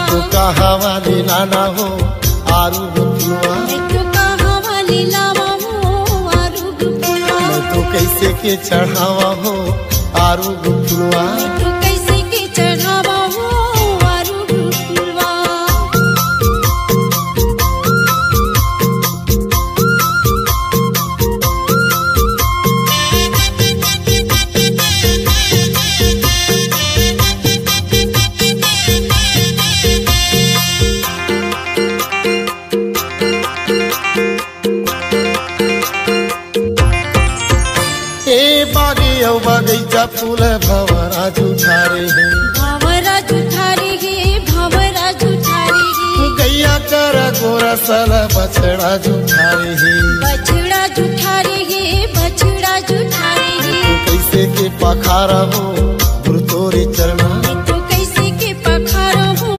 तो कहाँ वाली लाना हो आरू फुलवा, मैं तो कैसे के चढ़ावा हो आरू फुलवा। बगीचा फूल भंवरा झुठारे है, भंवरा झुठारे है, भंवरा झुठारे है। गैया कर गोरा सल बछड़ा झुठारे है, बछड़ा झुठारे है, बछड़ा झुठारे है। कैसे के पखारा हो